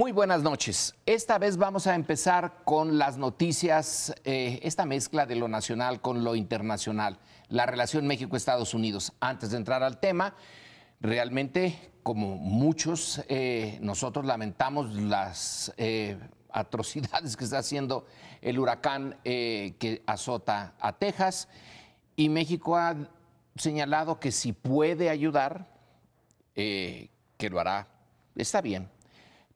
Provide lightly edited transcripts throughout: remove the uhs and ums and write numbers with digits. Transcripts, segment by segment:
Muy buenas noches. Esta vez vamos a empezar con las noticias, esta mezcla de lo nacional con lo internacional, la relación México-Estados Unidos. Antes de entrar al tema, realmente, como muchos, nosotros lamentamos las atrocidades que está haciendo el huracán que azota a Texas, y México ha señalado que si puede ayudar, que lo hará. Está bien.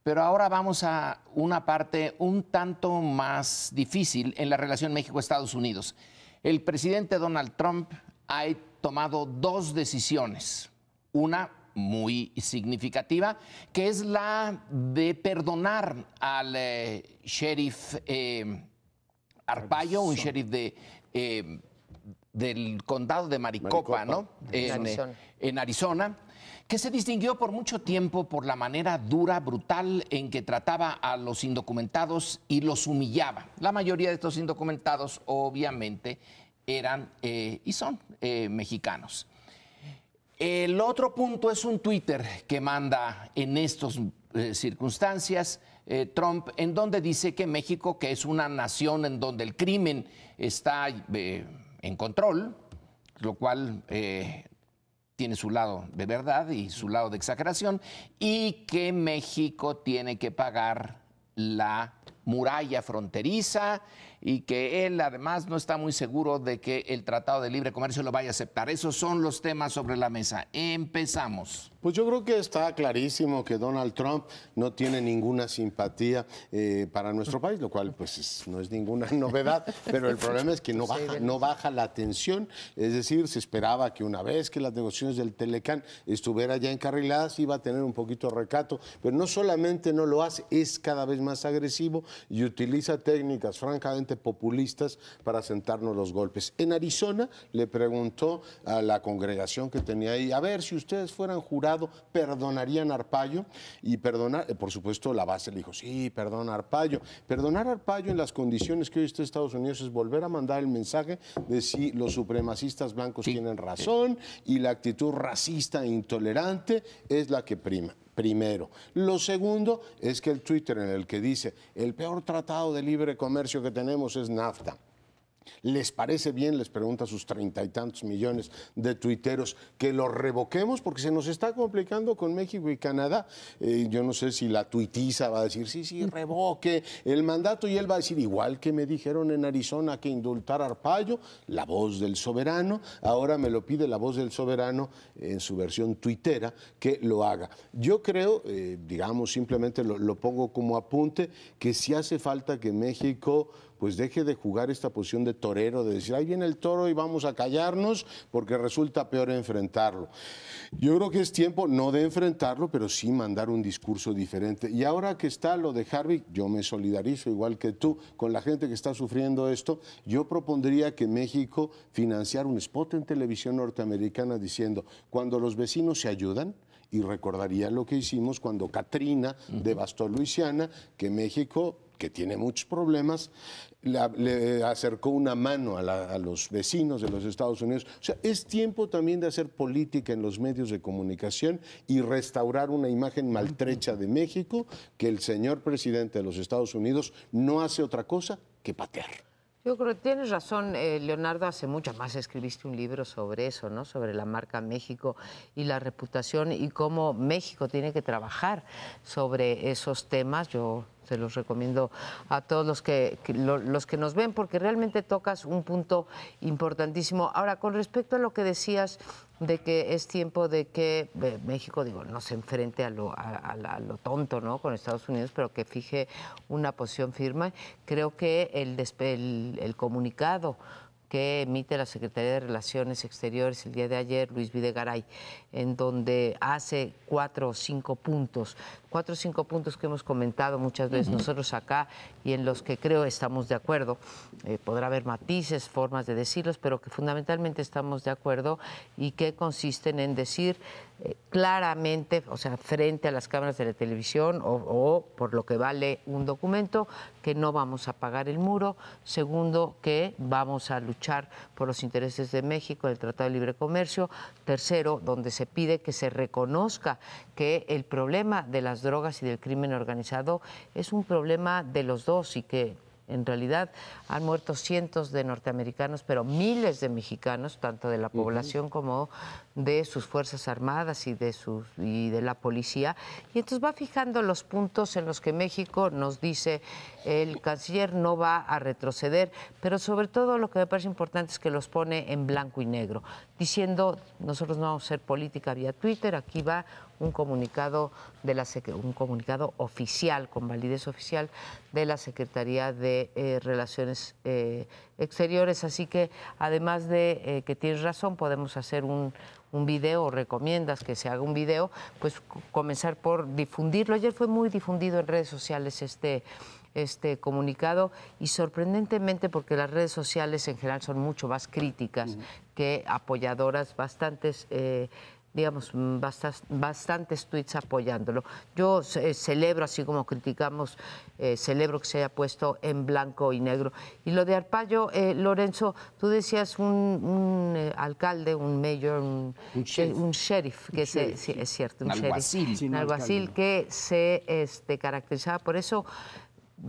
Pero ahora vamos a una parte un tanto más difícil en la relación México-Estados Unidos. El presidente Donald Trump ha tomado dos decisiones. Una muy significativa, que es la de perdonar al sheriff Arpaio, un sheriff del condado de Maricopa, ¿no? En Arizona, que se distinguió por mucho tiempo por la manera dura, brutal en que trataba a los indocumentados y los humillaba. La mayoría de estos indocumentados, obviamente, eran y son mexicanos. El otro punto es un Twitter que manda en estas circunstancias Trump, en donde dice que México, que es una nación en donde el crimen está en control, lo cual tiene su lado de verdad y su lado de exageración, y que México tiene que pagar la muralla fronteriza y que él además no está muy seguro de que el Tratado de Libre Comercio lo vaya a aceptar. Esos son los temas sobre la mesa. Empezamos. Pues yo creo que está clarísimo que Donald Trump no tiene ninguna simpatía para nuestro país, lo cual pues no es ninguna novedad, pero el problema es que no baja la tensión. Es decir, se esperaba que una vez que las negociaciones del Telecán estuviera ya encarriladas, iba a tener un poquito de recato, pero no solamente no lo hace, es cada vez más agresivo y utiliza técnicas francamente populistas para sentarnos los golpes. En Arizona le preguntó a la congregación que tenía ahí, a ver, si ustedes fueran jurados, ¿perdonarían a Arpaio? Y perdonar, por supuesto, la base le dijo, sí, perdona a Arpaio. Perdonar a Arpaio en las condiciones que hoy está Estados Unidos es volver a mandar el mensaje de si los supremacistas blancos tienen razón y la actitud racista e intolerante es la que prima. Primero. Lo segundo es que el Twitter en el que dice el peor tratado de libre comercio que tenemos es NAFTA. ¿Les parece bien? Les pregunta a sus 30 y tantos millones de tuiteros que lo revoquemos porque se nos está complicando con México y Canadá. Yo no sé si la tuitiza va a decir, sí, revoque el mandato, y él va a decir, igual que me dijeron en Arizona que indultar a Arpaio, la voz del soberano, ahora me lo pide la voz del soberano en su versión tuitera que lo haga. Yo creo, digamos, simplemente lo pongo como apunte, que si hace falta que México pues deje de jugar esta posición de torero, de decir, ahí viene el toro y vamos a callarnos porque resulta peor enfrentarlo. Yo creo que es tiempo no de enfrentarlo, pero sí mandar un discurso diferente. Y ahora que está lo de Harvey, yo me solidarizo igual que tú con la gente que está sufriendo esto. Yo propondría que México financiara un spot en televisión norteamericana diciendo, cuando los vecinos se ayudan, y recordaría lo que hicimos cuando Katrina devastó Luisiana, que México, que tiene muchos problemas, le acercó una mano a los vecinos de los Estados Unidos. O sea, es tiempo también de hacer política en los medios de comunicación y restaurar una imagen maltrecha de México, que el señor presidente de los Estados Unidos no hace otra cosa que patear. Yo creo que tienes razón, Leonardo, hace mucho más escribiste un libro sobre eso, ¿no? Sobre la marca México y la reputación y cómo México tiene que trabajar sobre esos temas. Yo se los recomiendo a todos los que nos ven, porque realmente tocas un punto importantísimo. Ahora, con respecto a lo que decías de que es tiempo de que México, no se enfrente a lo tonto, ¿no? Con Estados Unidos, pero que fije una posición firme. Creo que el comunicado que emite la Secretaría de Relaciones Exteriores el día de ayer, Luis Videgaray, en donde hace 4 o 5 puntos que hemos comentado muchas veces nosotros acá y en los que creo estamos de acuerdo. Podrá haber matices, formas de decirlos, pero que fundamentalmente estamos de acuerdo y que consisten en decir claramente, o sea, frente a las cámaras de la televisión o por lo que vale un documento, que no vamos a pagar el muro. Segundo, que vamos a luchar por los intereses de México, el Tratado de Libre Comercio. Tercero, donde se pide que se reconozca que el problema de las drogas y del crimen organizado es un problema de los dos y que en realidad han muerto cientos de norteamericanos, pero miles de mexicanos, tanto de la población como de sus Fuerzas Armadas y de la policía. Y entonces va fijando los puntos en los que México, nos dice el canciller, no va a retroceder, pero sobre todo lo que me parece importante es que los pone en blanco y negro, diciendo, nosotros no vamos a hacer política vía Twitter, aquí va un comunicado un comunicado oficial, con validez oficial, de la Secretaría de Relaciones Exteriores. Así que, además de que tienes razón, podemos hacer un video, o recomiendas que se haga un video, pues comenzar por difundirlo. Ayer fue muy difundido en redes sociales este comunicado, y sorprendentemente, porque las redes sociales en general son mucho más críticas que apoyadoras, bastantes tweets apoyándolo. Yo celebro, así como criticamos, celebro que se haya puesto en blanco y negro. Y lo de Arpaio, Lorenzo, tú decías un alcalde, un mayor, un sheriff, que sí, es cierto, un alguacil que se caracterizaba por eso,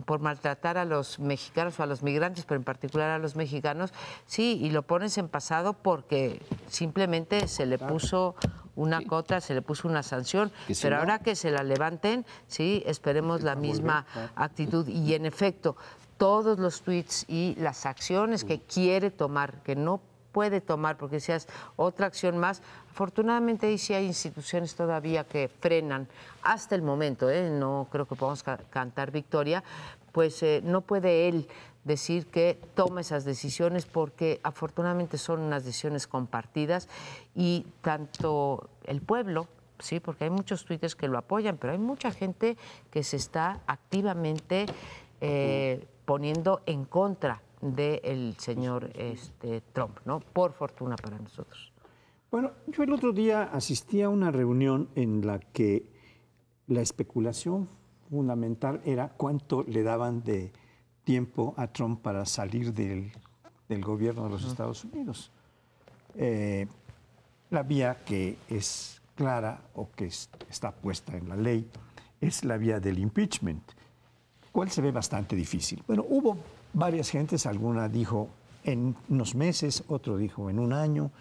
por maltratar a los mexicanos o a los migrantes, pero en particular a los mexicanos. Sí, y lo pones en pasado porque simplemente se le puso una cota, se le puso una sanción, pero ahora que se la levanten, sí, esperemos la misma actitud. Y en efecto, todos los tweets y las acciones que quiere tomar, que no puede tomar, porque decías otra acción más. Afortunadamente ahí sí hay instituciones todavía que frenan hasta el momento, no creo que podamos cantar victoria, pues no puede él decir que toma esas decisiones, porque afortunadamente son unas decisiones compartidas, y tanto el pueblo, sí, porque hay muchos tuiters que lo apoyan, pero hay mucha gente que se está activamente poniendo en contra del señor Trump, ¿no? Por fortuna para nosotros. Bueno, yo el otro día asistí a una reunión en la que la especulación fundamental era cuánto le daban de tiempo a Trump para salir del gobierno de los Estados Unidos. La vía que es clara o que está puesta en la ley es la vía del impeachment, cual se ve bastante difícil. Bueno, hubo varias gentes, alguna dijo en unos meses, otro dijo en un año,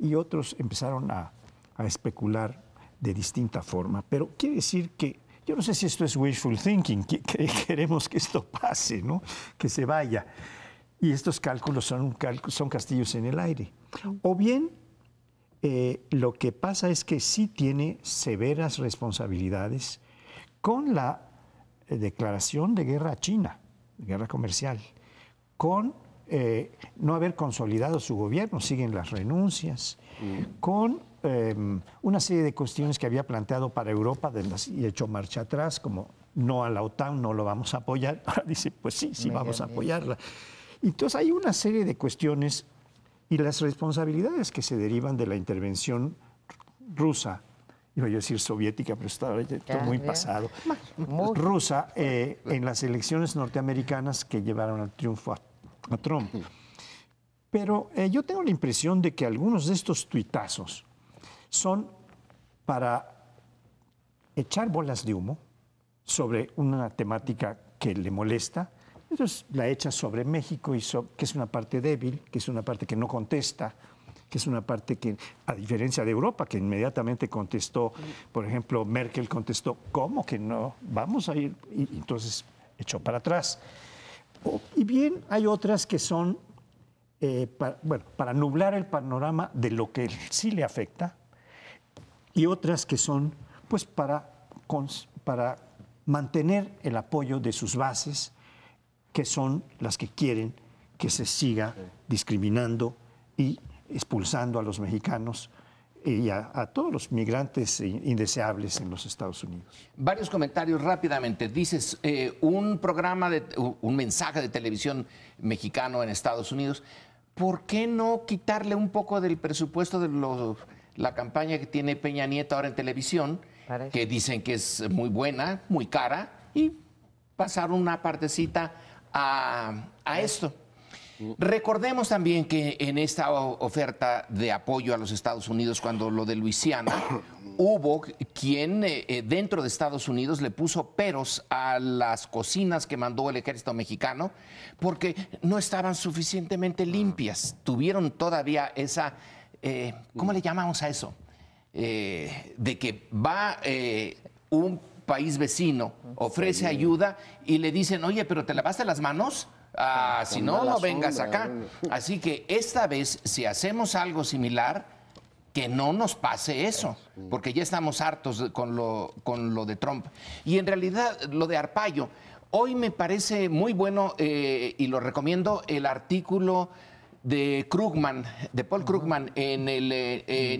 y otros empezaron a especular de distinta forma. Pero quiere decir que, yo no sé si esto es wishful thinking, que queremos que esto pase, ¿no? Que se vaya. Y estos cálculos son castillos en el aire. O bien, lo que pasa es que sí tiene severas responsabilidades con la declaración de guerra a China, guerra comercial, con no haber consolidado su gobierno, siguen las renuncias, con una serie de cuestiones que había planteado para Europa y hecho marcha atrás, como no a la OTAN, no lo vamos a apoyar. Ahora dice, pues sí, vamos a apoyarla. Entonces hay una serie de cuestiones y las responsabilidades que se derivan de la intervención rusa, iba yo a decir soviética, pero está muy pasado, rusa, en las elecciones norteamericanas que llevaron al triunfo a Trump. Pero yo tengo la impresión de que algunos de estos tuitazos son para echar bolas de humo sobre una temática que le molesta. Entonces la echa sobre México, que es una parte débil, que es una parte que no contesta, que es una parte que, a diferencia de Europa, que inmediatamente contestó, por ejemplo, Merkel contestó, ¿cómo que no? Vamos a ir, y entonces echó para atrás. Y bien, hay otras que son, para nublar el panorama de lo que sí le afecta, y otras que son, pues, para mantener el apoyo de sus bases, que son las que quieren que se siga discriminando y expulsando a los mexicanos y a todos los migrantes indeseables en los Estados Unidos. Varios comentarios rápidamente. Dices, un mensaje de televisión mexicano en Estados Unidos, ¿por qué no quitarle un poco del presupuesto de la campaña que tiene Peña Nieto ahora en televisión, que dicen que es muy buena, muy cara, y pasar una partecita a esto. Recordemos también que en esta oferta de apoyo a los Estados Unidos, cuando lo de Luisiana, hubo quien dentro de Estados Unidos le puso peros a las cocinas que mandó el ejército mexicano porque no estaban suficientemente limpias. Tuvieron todavía esa, ¿cómo le llamamos a eso? De que va un país vecino, ofrece ayuda y le dicen, oye, ¿pero te lavaste las manos? Si no, no vengas acá. Así que esta vez, si hacemos algo similar, que no nos pase eso, porque ya estamos hartos con lo de Trump. Y en realidad, lo de Arpaio, hoy me parece muy bueno y lo recomiendo el artículo de Krugman, de Paul Krugman en el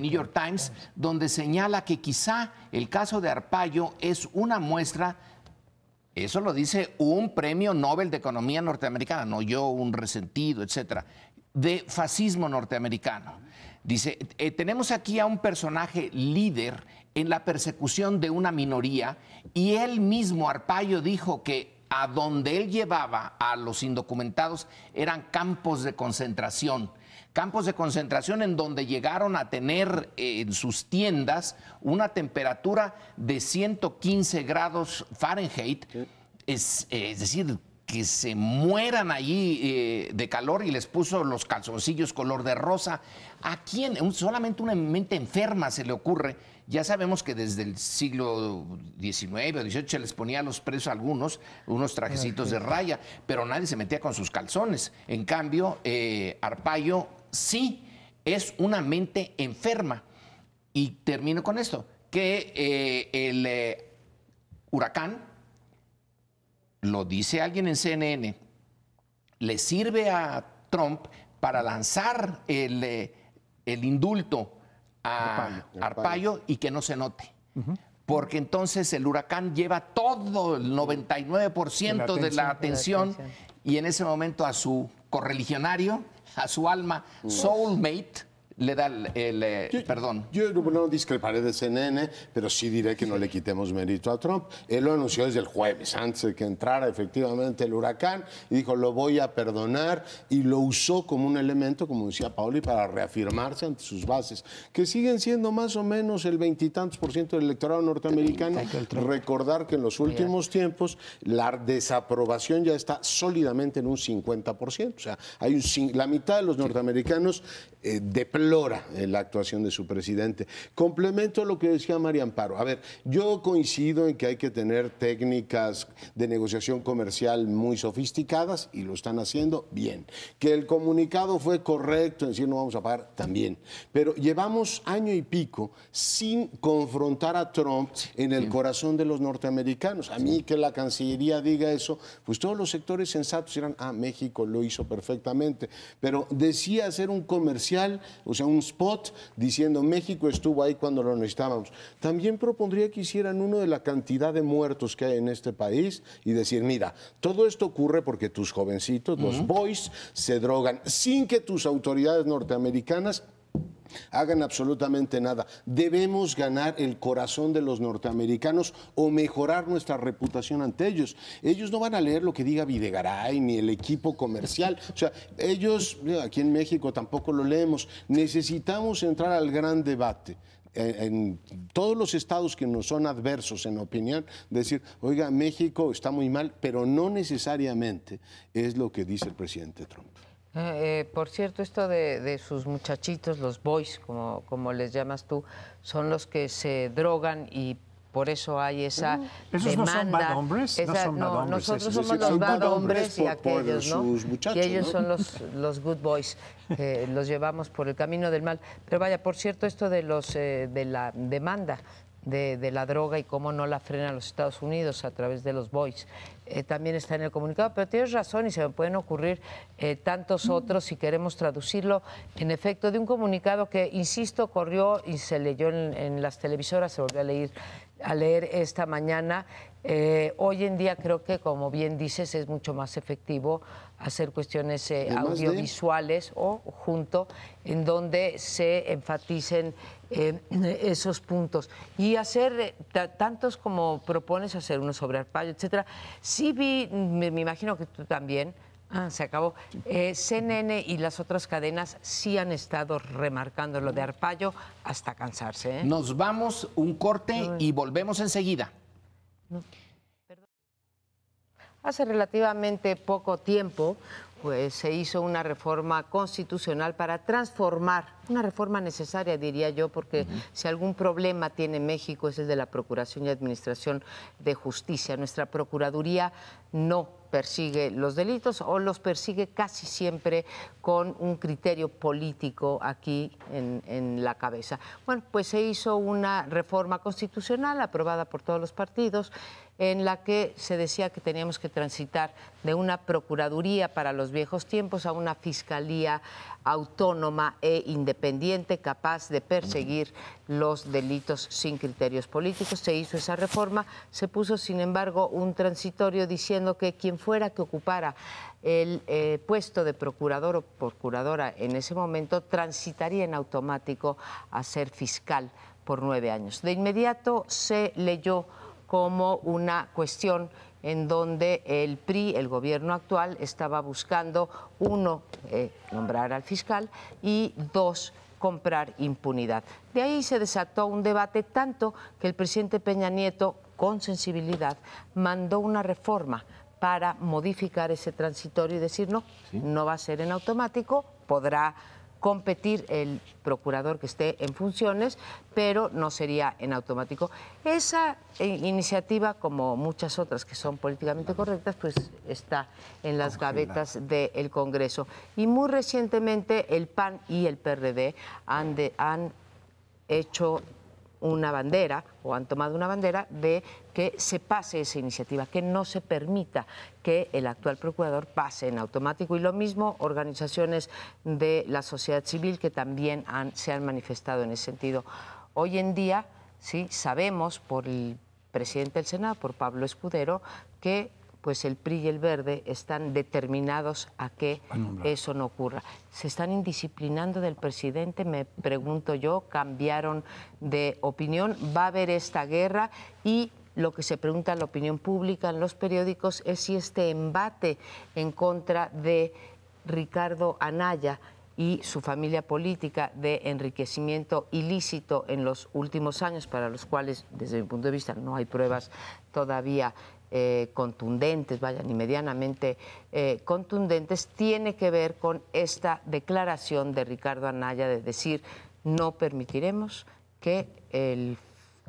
New York Times, donde señala que quizá el caso de Arpaio es una muestra. Eso lo dice un premio Nobel de Economía norteamericana, no yo, un resentido, etcétera, de fascismo norteamericano. Dice, tenemos aquí a un personaje líder en la persecución de una minoría y él mismo, Arpaio, dijo que a donde él llevaba a los indocumentados eran campos de concentración. Campos de concentración en donde llegaron a tener en sus tiendas una temperatura de 115 grados Fahrenheit, es decir, que se mueran allí de calor, y les puso los calzoncillos color de rosa. ¿A quién? Solamente una mente enferma se le ocurre. Ya sabemos que desde el siglo XIX o XVIII se les ponía a los presos a algunos unos trajecitos de raya, pero nadie se metía con sus calzones. En cambio, Arpaio sí es una mente enferma. Y termino con esto, que el huracán, lo dice alguien en CNN, le sirve a Trump para lanzar el indulto a Arpaio y que no se note. Porque entonces el huracán lleva todo el 99% de la atención y en ese momento a su correligionario, a su alma soulmate, le da el perdón. Yo no discreparé de CNN, pero sí diré que no le quitemos mérito a Trump. Él lo anunció desde el jueves, antes de que entrara efectivamente el huracán, y dijo, lo voy a perdonar, y lo usó como un elemento, como decía Paoli, para reafirmarse ante sus bases, que siguen siendo más o menos el 20 y tantos % del electorado norteamericano. Recordar que en los últimos tiempos la desaprobación ya está sólidamente en un 50%. O sea, hay la mitad de los norteamericanos deplora la actuación de su presidente. Complemento lo que decía María Amparo. A ver, yo coincido en que hay que tener técnicas de negociación comercial muy sofisticadas y lo están haciendo bien. Que el comunicado fue correcto en decir no vamos a pagar, también. Pero llevamos año y pico sin confrontar a Trump en el corazón de los norteamericanos. A mí que la Cancillería diga eso, pues todos los sectores sensatos dirán, México lo hizo perfectamente. Pero decía hacer un comercial, o sea, un spot diciendo México estuvo ahí cuando lo necesitábamos. También propondría que hicieran uno de la cantidad de muertos que hay en este país y decir, mira, todo esto ocurre porque tus jovencitos, los boys, se drogan sin que tus autoridades norteamericanas hagan absolutamente nada. Debemos ganar el corazón de los norteamericanos o mejorar nuestra reputación ante ellos. Ellos no van a leer lo que diga Videgaray ni el equipo comercial. O sea, ellos, aquí en México tampoco lo leemos. Necesitamos entrar al gran debate. En todos los estados que nos son adversos en opinión, decir, oiga, México está muy mal, pero no necesariamente es lo que dice el presidente Trump. Por cierto, esto de sus muchachitos, los boys, como les llamas tú, son los que se drogan y por eso hay esa ¿Esos demanda. no son bad hombres? Nosotros somos los bad hombres y aquellos, ¿no? Muchachos, y ellos ¿no? son los good boys, los llevamos por el camino del mal. Pero vaya, por cierto, esto de la demanda de la droga y cómo no la frenan los Estados Unidos a través de los boys. También está en el comunicado, pero tienes razón y se me pueden ocurrir tantos otros si queremos traducirlo en efecto de un comunicado que, insisto, corrió y se leyó en las televisoras, se volvió a leer a leer esta mañana. Hoy en día creo que, como bien dices, es mucho más efectivo hacer cuestiones audiovisuales o junto, en donde se enfaticen esos puntos. Y hacer tantos como propones hacer, uno sobre Arpaio, etcétera. Sí vi, me imagino que tú también. Se acabó. CNN y las otras cadenas sí han estado remarcando lo de Arpaio hasta cansarse. Nos vamos un corte y volvemos enseguida. Hace relativamente poco tiempo, pues se hizo una reforma constitucional para transformar, una reforma necesaria, diría yo, porque si algún problema tiene México es el de la Procuración y Administración de Justicia. Nuestra Procuraduría no persigue los delitos o los persigue casi siempre con un criterio político aquí en la cabeza. Bueno, pues se hizo una reforma constitucional aprobada por todos los partidos, en la que se decía que teníamos que transitar de una procuraduría para los viejos tiempos a una fiscalía autónoma e independiente, capaz de perseguir los delitos sin criterios políticos. Se hizo esa reforma, se puso, sin embargo, un transitorio diciendo que quien fuera que ocupara el puesto de procurador o procuradora en ese momento transitaría en automático a ser fiscal por 9 años. De inmediato se leyó como una cuestión en donde el PRI, el gobierno actual, estaba buscando, uno, nombrar al fiscal y dos, comprar impunidad. De ahí se desató un debate tanto que el presidente Peña Nieto, con sensibilidad, mandó una reforma para modificar ese transitorio y decir no va a ser en automático, podrá competir el procurador que esté en funciones, pero no sería en automático. Esa iniciativa, como muchas otras que son políticamente correctas, pues está en las gavetas del Congreso. Y muy recientemente el PAN y el PRD han hecho una bandera, o han tomado una bandera, de que se pase esa iniciativa, que no se permita que el actual procurador pase en automático. Y lo mismo organizaciones de la sociedad civil que también se han manifestado en ese sentido. Hoy en día, sí, sabemos por el presidente del Senado, por Pablo Escudero, que pues el PRI y el Verde están determinados a que eso no ocurra. ¿Se están indisciplinando del presidente? Me pregunto yo, ¿cambiaron de opinión? ¿Va a haber esta guerra? Y lo que se pregunta en la opinión pública, en los periódicos, es si este embate en contra de Ricardo Anaya y su familia política de enriquecimiento ilícito en los últimos años, para los cuales, desde mi punto de vista, no hay pruebas todavía contundentes, ni medianamente contundentes, tiene que ver con esta declaración de Ricardo Anaya de decir no permitiremos que el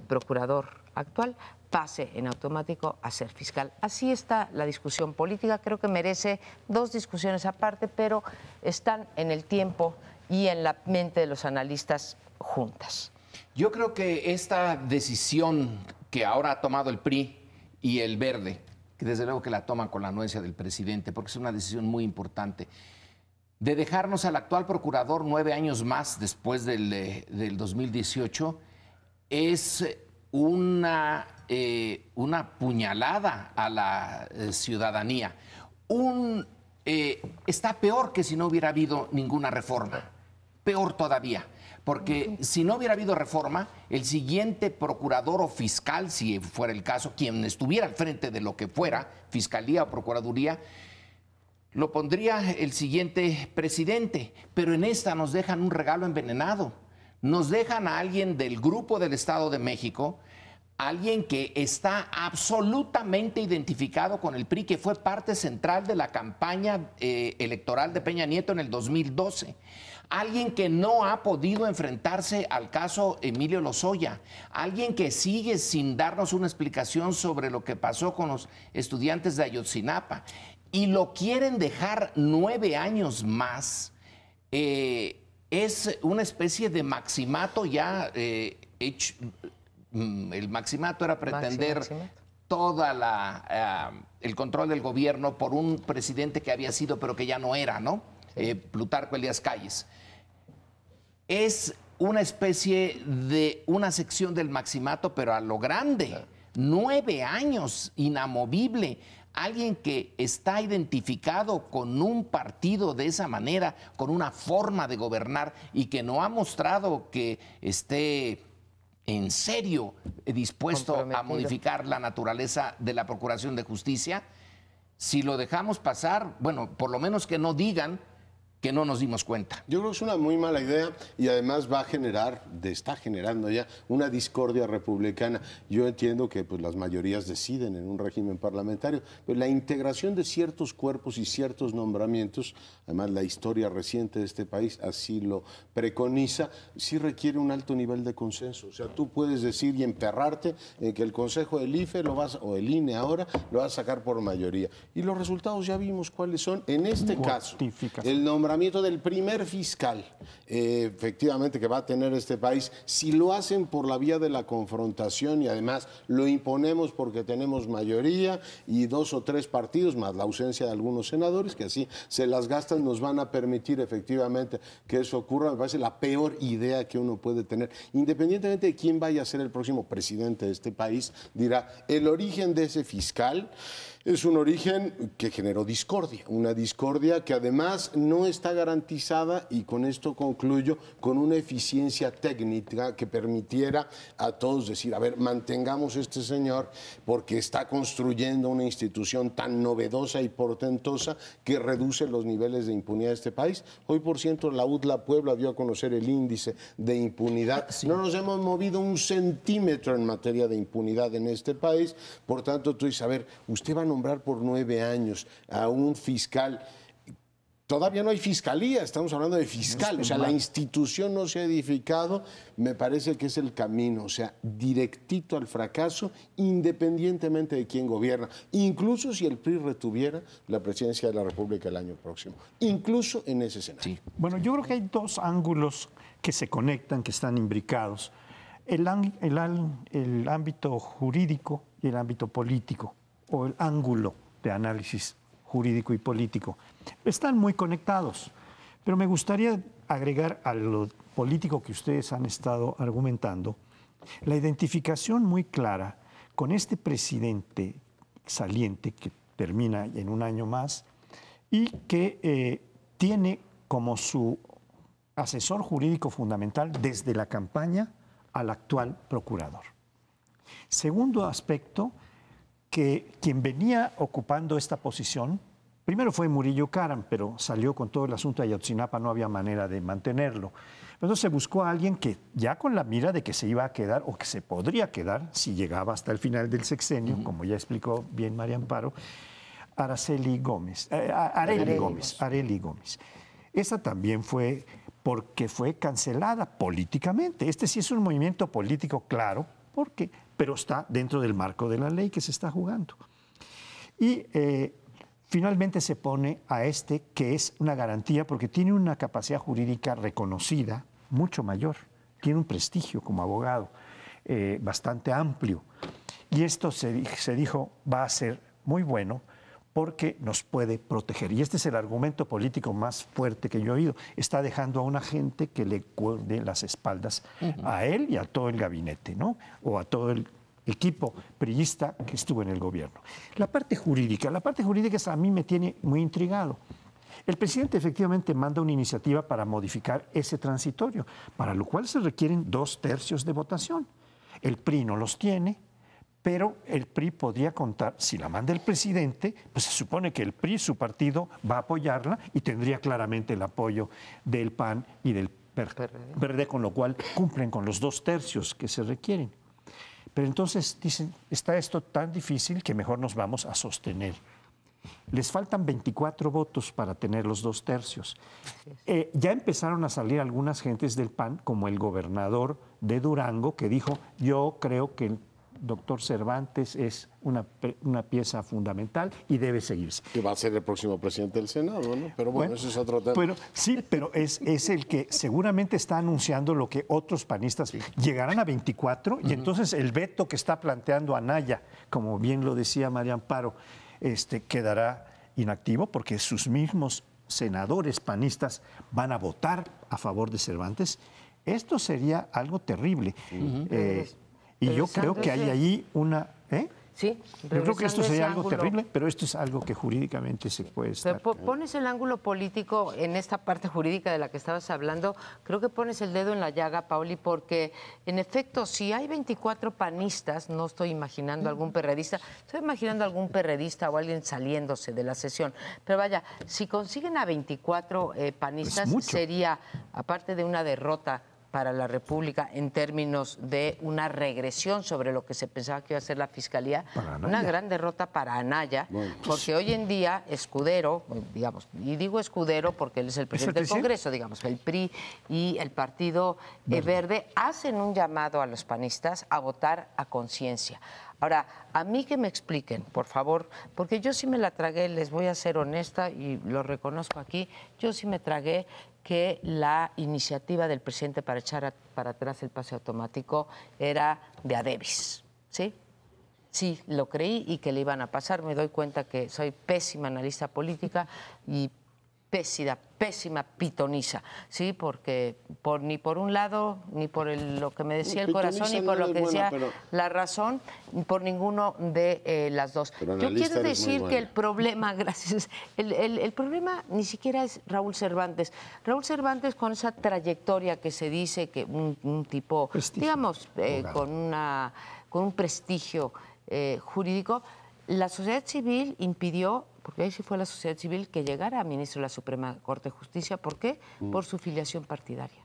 procurador actual pase en automático a ser fiscal. Así está la discusión política, creo que merece dos discusiones aparte, pero están en el tiempo y en la mente de los analistas juntas. Yo creo que esta decisión que ahora ha tomado el PRI y el Verde, que desde luego que la toman con la anuencia del presidente, porque es una decisión muy importante, de dejarnos al actual procurador 9 años más después del 2018, es una puñalada a la ciudadanía. Está peor que si no hubiera habido ninguna reforma, peor todavía. Porque si no hubiera habido reforma, el siguiente procurador o fiscal, si fuera el caso, quien estuviera al frente de lo que fuera, fiscalía o procuraduría, lo pondría el siguiente presidente. Pero en esta nos dejan un regalo envenenado. Nos dejan a alguien del grupo del Estado de México, alguien que está absolutamente identificado con el PRI, que fue parte central de la campaña electoral de Peña Nieto en el 2012. Alguien que no ha podido enfrentarse al caso Emilio Lozoya, alguien que sigue sin darnos una explicación sobre lo que pasó con los estudiantes de Ayotzinapa, y lo quieren dejar 9 años más. Es una especie de maximato ya hecho. El maximato era pretender el control del gobierno por un presidente que había sido, pero que ya no era, ¿no? Sí. Plutarco Elías Calles. Es una especie de una sección del maximato, pero a lo grande. 9 años, inamovible. Alguien que está identificado con un partido de esa manera, con una forma de gobernar y que no ha mostrado que esté en serio dispuesto a modificar la naturaleza de la Procuración de Justicia, si lo dejamos pasar, bueno, por lo menos que no digan que no nos dimos cuenta. Yo creo que es una muy mala idea y además va a generar, está generando ya una discordia republicana. Yo entiendo que pues, las mayorías deciden en un régimen parlamentario, pero la integración de ciertos cuerpos y ciertos nombramientos, además la historia reciente de este país así lo preconiza, sí requiere un alto nivel de consenso. O sea, tú puedes decir y emperrarte en que el Consejo del IFE o el INE ahora lo va a sacar por mayoría. Y los resultados ya vimos cuáles son. En este caso, el nombramiento del primer fiscal, efectivamente, que va a tener este país, si lo hacen por la vía de la confrontación y además lo imponemos porque tenemos mayoría y 2 o 3 partidos, más la ausencia de algunos senadores, que así se las gastan, nos van a permitir efectivamente que eso ocurra, me parece la peor idea que uno puede tener. Independientemente de quién vaya a ser el próximo presidente de este país, dirá, el origen de ese fiscal es un origen que generó discordia, una discordia que además no está garantizada, y con esto concluyo, con una eficiencia técnica que permitiera a todos decir, a ver, mantengamos este señor porque está construyendo una institución tan novedosa y portentosa que reduce los niveles de impunidad de este país. Hoy, por ciento, la UDLA Puebla dio a conocer el índice de impunidad. Sí. No nos hemos movido 1 centímetro en materia de impunidad en este país. Por tanto, tú dices, a ver, usted va a nombrar por 9 años a un fiscal. Todavía no hay fiscalía, estamos hablando de fiscal, o sea, la institución no se ha edificado, me parece que es el camino, o sea, directito al fracaso, independientemente de quién gobierna, incluso si el PRI retuviera la presidencia de la República el año próximo, incluso en ese escenario. Sí. Bueno, yo creo que hay 2 ángulos que se conectan, que están imbricados, el ámbito jurídico y el ámbito político, o el ángulo de análisis jurídico y político. Están muy conectados, pero me gustaría agregar a lo político que ustedes han estado argumentando, la identificación muy clara con este presidente saliente que termina en un año más y que tiene como su asesor jurídico fundamental desde la campaña al actual procurador. Segundo aspecto, que quien venía ocupando esta posición, primero fue Murillo Karam, pero salió con todo el asunto de Ayotzinapa, no había manera de mantenerlo. Entonces se buscó a alguien que ya con la mira de que se iba a quedar o que se podría quedar si llegaba hasta el final del sexenio, como ya explicó bien María Amparo, Areli Gómez. Esa también fue porque fue cancelada políticamente. Este sí es un movimiento político claro, pero está dentro del marco de la ley que se está jugando. Y finalmente se pone a este, que es una garantía porque tiene una capacidad jurídica reconocida mucho mayor, tiene un prestigio como abogado bastante amplio. Y esto se dijo va a ser muy bueno porque nos puede proteger. Y este es el argumento político más fuerte que yo he oído. Está dejando a una gente que le cuelde las espaldas a él y a todo el gabinete, ¿no? O a todo el equipo priista que estuvo en el gobierno. La parte jurídica a mí me tiene muy intrigado. El presidente efectivamente manda una iniciativa para modificar ese transitorio, para lo cual se requieren 2/3 de votación. El PRI no los tiene, pero el PRI podría contar, si la manda el presidente, pues se supone que el PRI, su partido, va a apoyarla y tendría claramente el apoyo del PAN y del PRD, con lo cual cumplen con los 2/3 que se requieren. Pero entonces dicen, está esto tan difícil que mejor nos vamos a sostener. Les faltan 24 votos para tener los 2/3. Ya empezaron a salir algunas gentes del PAN, como el gobernador de Durango, que dijo, yo creo que el doctor Cervantes es una pieza fundamental y debe seguirse. Que va a ser el próximo presidente del Senado, ¿no? Pero bueno, eso es otro tema. Pero, sí, pero es el que seguramente está anunciando lo que otros panistas llegarán a 24 y entonces el veto que está planteando Anaya, como bien lo decía María Amparo, quedará inactivo porque sus mismos senadores panistas van a votar a favor de Cervantes Esto sería algo terrible. Y yo creo que hay ahí una... Sí, yo creo que esto sería algo ángulo terrible, pero esto es algo que jurídicamente se puede estar... Pero pones el ángulo político en esta parte jurídica de la que estabas hablando, creo que pones el dedo en la llaga, Pauli, porque en efecto, si hay 24 panistas, no estoy imaginando algún perredista, estoy imaginando algún perredista o alguien saliéndose de la sesión, pero vaya, si consiguen a 24 panistas, sería, aparte de una derrota para la República en términos de una regresión sobre lo que se pensaba que iba a ser la Fiscalía, una gran derrota para Anaya, porque hoy en día Escudero, digamos, y digo Escudero porque él es el presidente del Congreso, digamos, el PRI y el Partido Verde hacen un llamado a los panistas a votar a conciencia. Ahora, a mí que me expliquen, por favor, porque yo sí me la tragué, les voy a ser honesta y lo reconozco aquí, yo sí me tragué que la iniciativa del presidente para echar para atrás el pase automático era de a Davis, ¿sí? Sí, lo creí y que le iban a pasar. Me doy cuenta que soy pésima analista política y pésima pitoniza, ¿sí? Porque ni por un lado, ni por lo que me decía el corazón, ni por lo que decía la razón, ni por ninguno de las dos. Yo quiero decir que el problema, gracias, el problema ni siquiera es Raúl Cervantes. Raúl Cervantes, con esa trayectoria que se dice que un tipo, prestigio, digamos, con un prestigio jurídico, la sociedad civil impidió, porque ahí sí fue la sociedad civil, que llegara a ministro de la Suprema Corte de Justicia. ¿Por qué? Por su filiación partidaria.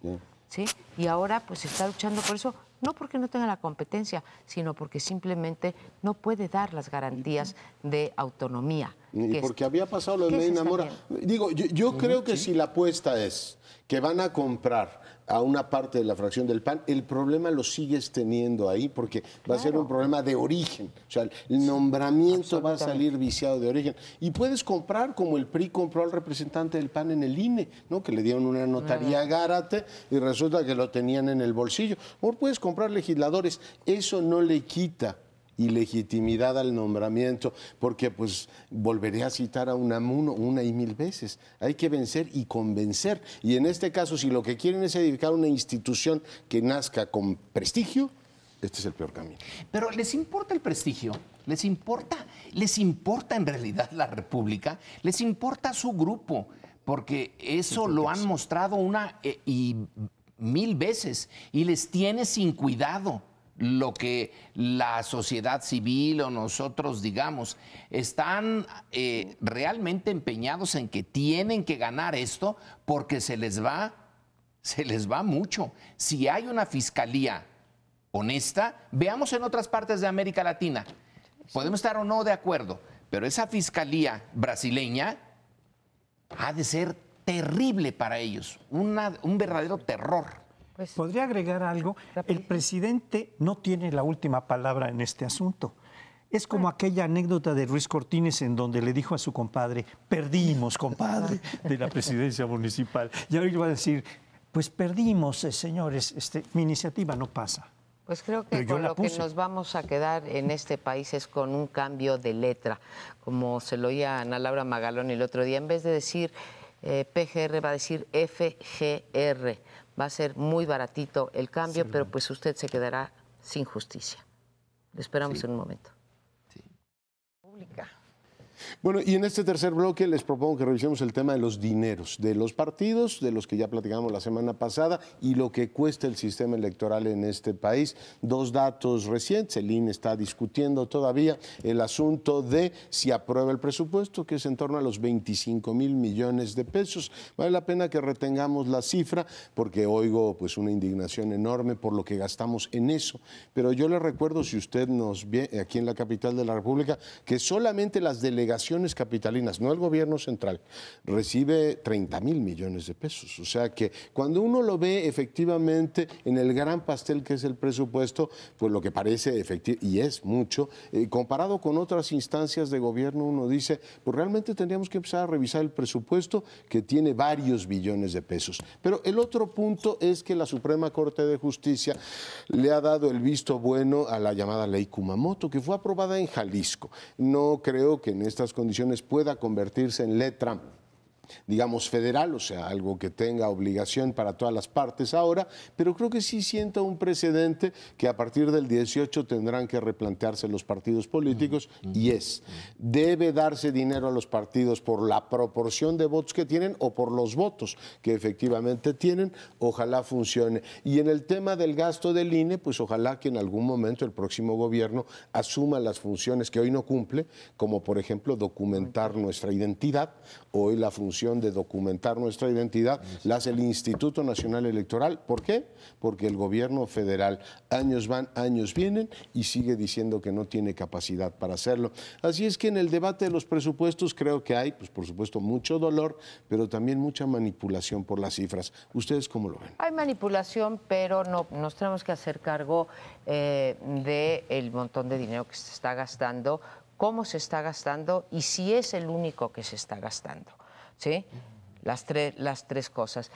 ¿Sí? Y ahora pues está luchando por eso, no porque no tenga la competencia, sino porque simplemente no puede dar las garantías de autonomía. Y porque había pasado lo de Medina Mora. Digo, yo creo que si la apuesta es que van a comprar a una parte de la fracción del PAN, el problema lo sigues teniendo ahí porque va a ser un problema de origen. O sea, el nombramiento va a salir viciado de origen. Y puedes comprar como el PRI compró al representante del PAN en el INE, ¿no? Que le dieron una notaría a Gárate y resulta que lo tenían en el bolsillo. O puedes comprar legisladores. Eso no le quita ilegitimidad al nombramiento, porque pues volveré a citar a Unamuno una y mil veces. Hay que vencer y convencer. Y en este caso, si lo que quieren es edificar una institución que nazca con prestigio, este es el peor camino. Pero ¿les importa el prestigio? ¿Les importa en realidad la República? ¿Les importa su grupo? Porque eso lo han mostrado una y mil veces y les tiene sin cuidado. Lo que la sociedad civil o nosotros digamos, están realmente empeñados en que tienen que ganar esto porque se les va mucho. Si hay una fiscalía honesta, veamos en otras partes de América Latina, podemos estar o no de acuerdo, pero esa fiscalía brasileña ha de ser terrible para ellos, un verdadero terror. ¿Podría agregar algo? El presidente no tiene la última palabra en este asunto. Es como aquella anécdota de Ruiz Cortines en donde le dijo a su compadre, perdimos, compadre, de la presidencia municipal. Y ahora iba a decir, pues perdimos, señores, mi iniciativa no pasa. Pues creo que con lo que nos vamos a quedar en este país es con un cambio de letra. Como se lo oía a Ana Laura Magalón el otro día, en vez de decir PGR va a decir FGR. Va a ser muy baratito el cambio, pero pues usted se quedará sin justicia. Lo esperamos en un momento. Pública. Bueno, y en este tercer bloque les propongo que revisemos el tema de los dineros, de los partidos, de los que ya platicamos la semana pasada, y lo que cuesta el sistema electoral en este país. Dos datos recientes, el INE está discutiendo todavía el asunto de si aprueba el presupuesto, que es en torno a los 25,000 millones de pesos. Vale la pena que retengamos la cifra, porque oigo pues una indignación enorme por lo que gastamos en eso. Pero yo le recuerdo, si usted nos ve aquí en la capital de la República, que solamente las delegaciones capitalinas, no el gobierno central, recibe 30,000 millones de pesos. O sea que cuando uno lo ve efectivamente en el gran pastel que es el presupuesto, pues lo que parece efectivo, y es mucho, comparado con otras instancias de gobierno, uno dice, pues realmente tendríamos que empezar a revisar el presupuesto que tiene varios billones de pesos. Pero el otro punto es que la Suprema Corte de Justicia le ha dado el visto bueno a la llamada Ley Kumamoto, que fue aprobada en Jalisco. No creo que en estas condiciones pueda convertirse en letra digamos, federal, o sea, algo que tenga obligación para todas las partes ahora, pero creo que sí sienta un precedente que a partir del 18 tendrán que replantearse los partidos políticos y debe darse dinero a los partidos por la proporción de votos que tienen o por los votos que efectivamente tienen, ojalá funcione. Y en el tema del gasto del INE, pues ojalá que en algún momento el próximo gobierno asuma las funciones que hoy no cumple, como por ejemplo documentar nuestra identidad. Hoy la función de documentar nuestra identidad la hace el Instituto Nacional Electoral. ¿Por qué? Porque el gobierno federal años van, años vienen y sigue diciendo que no tiene capacidad para hacerlo. Así es que en el debate de los presupuestos creo que hay, pues por supuesto, mucho dolor, pero también mucha manipulación por las cifras. ¿Ustedes cómo lo ven? Hay manipulación, pero no nos tenemos que hacer cargo del montón de dinero que se está gastando, cómo se está gastando y si es el único que se está gastando, ¿sí? Las tres cosas.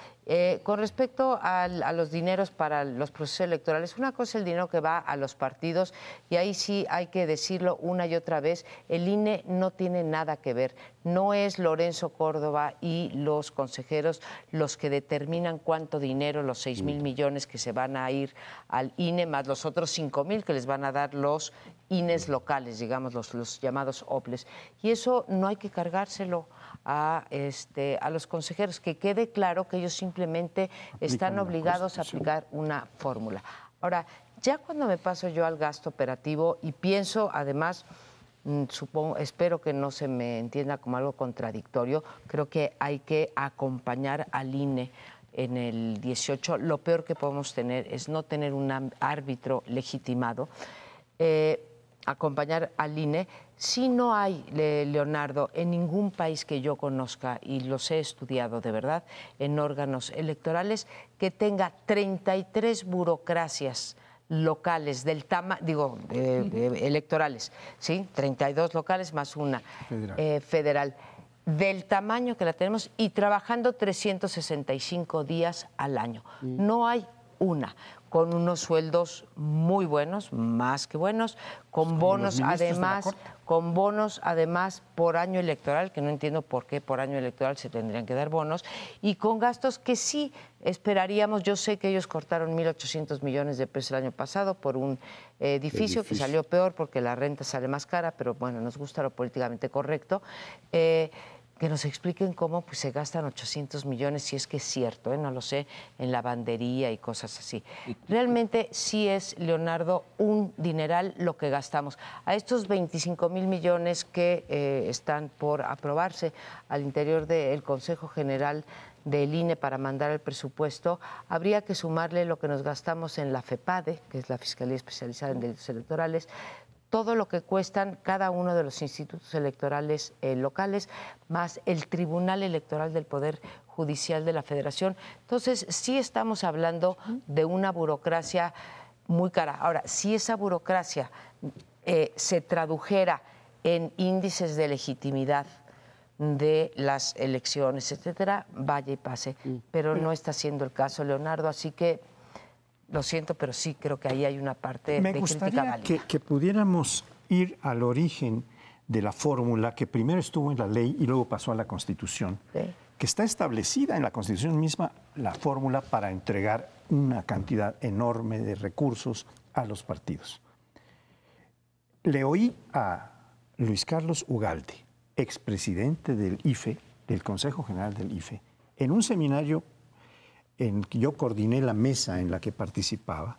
Con respecto a los dineros para los procesos electorales, una cosa es el dinero que va a los partidos y ahí sí hay que decirlo una y otra vez, el INE no tiene nada que ver. No es Lorenzo Córdoba y los consejeros los que determinan cuánto dinero, los 6,000 millones que se van a ir al INE, más los otros 5,000 que les van a dar los INEs locales, digamos, los llamados OPLES. Y eso no hay que cargárselo a los consejeros, que quede claro que ellos simplemente están obligados a aplicar una fórmula. Ahora, ya cuando me paso yo al gasto operativo y pienso, además, espero que no se me entienda como algo contradictorio, creo que hay que acompañar al INE en el 18. Lo peor que podemos tener es no tener un árbitro legitimado. Acompañar al INE. Si no hay, Leonardo, en ningún país que yo conozca, y los he estudiado de verdad, en órganos electorales, que tenga 33 burocracias locales del electorales, ¿sí? 32 locales más una federal, del tamaño que la tenemos y trabajando 365 días al año. No hay una, con unos sueldos muy buenos, más que buenos, con bonos además por año electoral, que no entiendo por qué por año electoral se tendrían que dar bonos, y con gastos que sí esperaríamos. Yo sé que ellos cortaron 1,800 millones de pesos el año pasado por un edificio que salió peor porque la renta sale más cara, pero bueno, nos gusta lo políticamente correcto. Que nos expliquen cómo pues, se gastan 800 millones, si es que es cierto, no lo sé, en lavandería y cosas así. Realmente sí es, Leonardo, un dineral lo que gastamos. A estos 25,000 millones que están por aprobarse al interior del Consejo General del INE para mandar el presupuesto, habría que sumarle lo que nos gastamos en la FEPADE, que es la Fiscalía Especializada en Delitos Electorales, todo lo que cuestan cada uno de los institutos electorales locales, más el Tribunal Electoral del Poder Judicial de la Federación. Entonces, sí estamos hablando de una burocracia muy cara. Ahora, si esa burocracia se tradujera en índices de legitimidad de las elecciones, etcétera, vaya y pase. Pero no está siendo el caso, Leonardo, así que lo siento, pero sí creo que ahí hay una parte de crítica válida. Me gustaría que pudiéramos ir al origen de la fórmula que primero estuvo en la ley y luego pasó a la Constitución, que está establecida en la Constitución misma la fórmula para entregar una cantidad enorme de recursos a los partidos. Le oí a Luis Carlos Ugalde, expresidente del IFE, del Consejo General del IFE, en un seminario en que yo coordiné la mesa en la que participaba,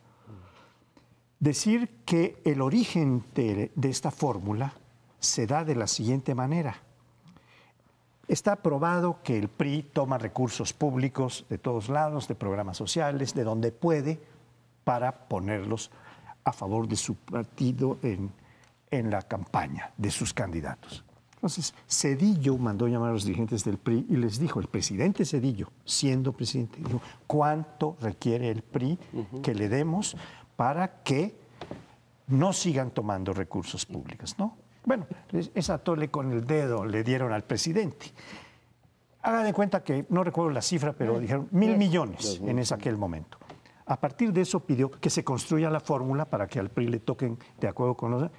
decir que el origen de esta fórmula se da de la siguiente manera. Está probado que el PRI toma recursos públicos de todos lados, de programas sociales, de donde puede, para ponerlos a favor de su partido en la campaña de sus candidatos. Entonces, Zedillo mandó llamar a los dirigentes del PRI y les dijo, el presidente Zedillo, siendo presidente, dijo, ¿cuánto requiere el PRI que le demos para que no sigan tomando recursos públicos? ¿No? Bueno, esa tole con el dedo le dieron al presidente. Hagan de cuenta que, no recuerdo la cifra, pero dijeron 1,000 millones en aquel momento. A partir de eso pidió que se construya la fórmula para que al PRI le toquen de acuerdo con los...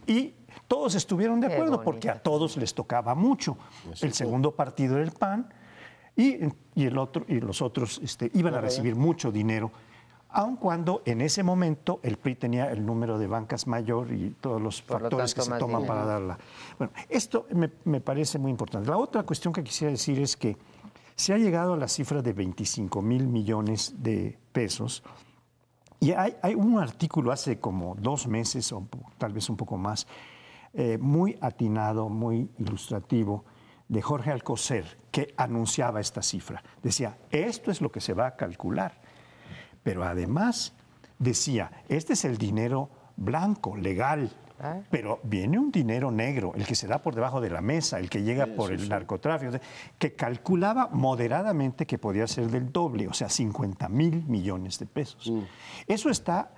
Y todos estuvieron de acuerdo porque a todos les tocaba mucho. El segundo partido era el PAN y los otros iban a recibir mucho dinero, aun cuando en ese momento el PRI tenía el número de bancas mayor y todos los factores que se toman para darla. Bueno, esto me parece muy importante. La otra cuestión que quisiera decir es que se ha llegado a la cifra de 25,000 millones de pesos. Y hay un artículo hace como 2 meses, o tal vez un poco más, muy atinado, muy ilustrativo, de Jorge Alcocer, que anunciaba esta cifra. Decía, esto es lo que se va a calcular. Pero además decía, este es el dinero blanco, legal, pero viene un dinero negro, el que se da por debajo de la mesa, el que llega por el narcotráfico, que calculaba moderadamente que podía ser del doble, o sea, 50,000 millones de pesos. Eso está